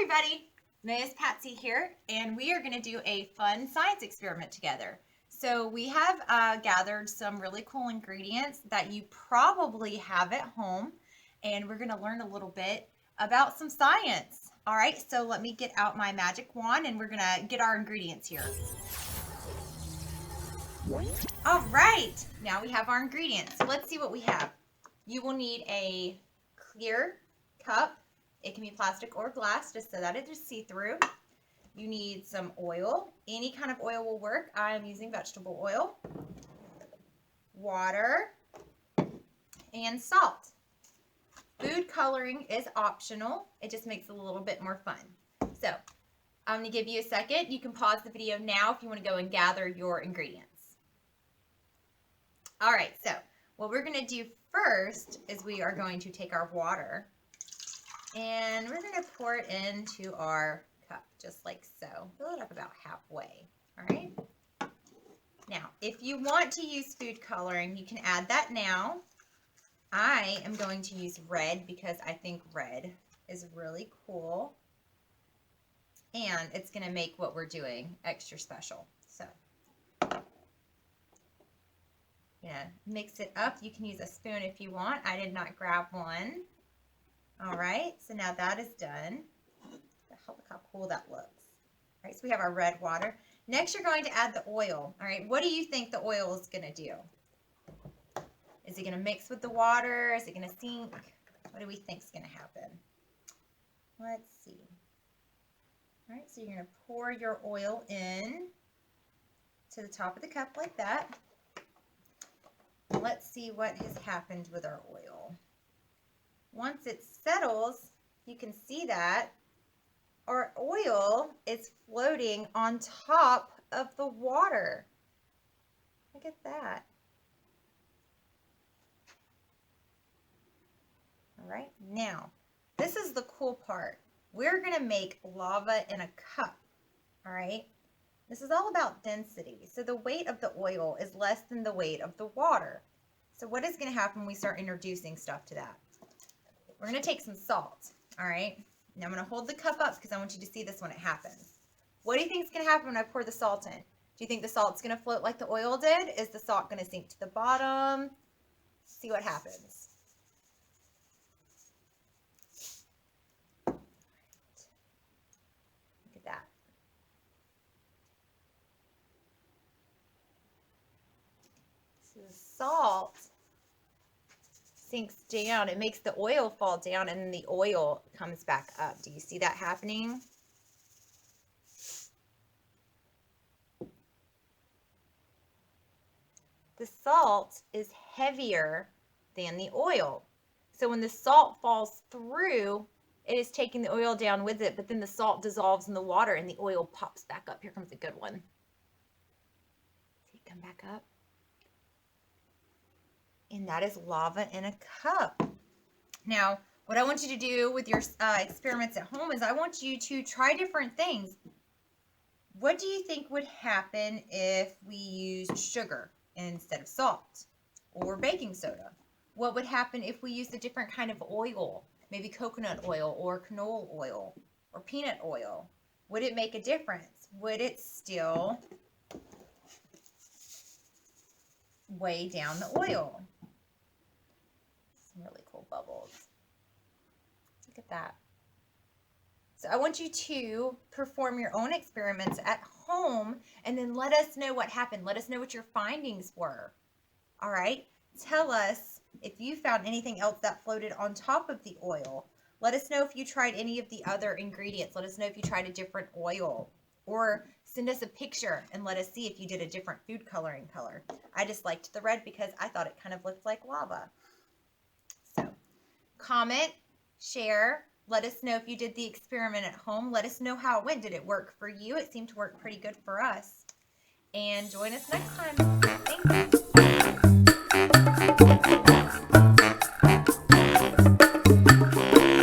everybody, Miss Patsy here, and we are going to do a fun science experiment together. So we have gathered some really cool ingredients that you probably have at home, and we're going to learn a little bit about some science. All right, so let me get out my magic wand and we're going to get our ingredients here. All right, now we have our ingredients. So let's see what we have. You will need a clear cup. It can be plastic or glass, just so that it is see-through. You need some oil. Any kind of oil will work. I am using vegetable oil, water, and salt. Food coloring is optional. It just makes it a little bit more fun. So I'm going to give you a second. You can pause the video now if you want to go and gather your ingredients. All right, so what we're going to do first is we are going to take our water and we're going to pour it into our cup, just like so. Fill it up about halfway, all right? Now, if you want to use food coloring, you can add that now. I am going to use red because I think red is really cool. And it's going to make what we're doing extra special. So, yeah, mix it up. You can use a spoon if you want. I did not grab one. All right, so now that is done. Look how cool that looks. All right, so we have our red water. Next, you're going to add the oil. All right, what do you think the oil is going to do? Is it going to mix with the water? Is it going to sink? What do we think is going to happen? Let's see. All right, so you're going to pour your oil in to the top of the cup like that. Let's see what has happened with our oil. Once it settles, you can see that our oil is floating on top of the water. Look at that. All right, now, this is the cool part. We're going to make lava in a cup, all right? This is all about density. So the weight of the oil is less than the weight of the water. So what is going to happen when we start introducing stuff to that? We're going to take some salt, all right? Now I'm going to hold the cup up because I want you to see this when it happens. What do you think is going to happen when I pour the salt in? Do you think the salt's going to float like the oil did? Is the salt going to sink to the bottom? See what happens. Look at that. So the salt sinks down. It makes the oil fall down and then the oil comes back up. Do you see that happening? The salt is heavier than the oil. So when the salt falls through, it is taking the oil down with it, but then the salt dissolves in the water and the oil pops back up. Here comes a good one. See it come back up? And that is lava in a cup. Now, what I want you to do with your experiments at home is I want you to try different things. What do you think would happen if we used sugar instead of salt or baking soda? What would happen if we used a different kind of oil, maybe coconut oil or canola oil or peanut oil? Would it make a difference? Would it still weigh down the oil? Some really cool bubbles. Look at that. So I want you to perform your own experiments at home and then let us know what happened. Let us know what your findings were. All right? Tell us if you found anything else that floated on top of the oil. Let us know if you tried any of the other ingredients. Let us know if you tried a different oil. Or send us a picture and let us see if you did a different food coloring color. I just liked the red because I thought it kind of looked like lava. So comment, share, let us know if you did the experiment at home. Let us know how it went. Did it work for you? It seemed to work pretty good for us. And join us next time. Thanks.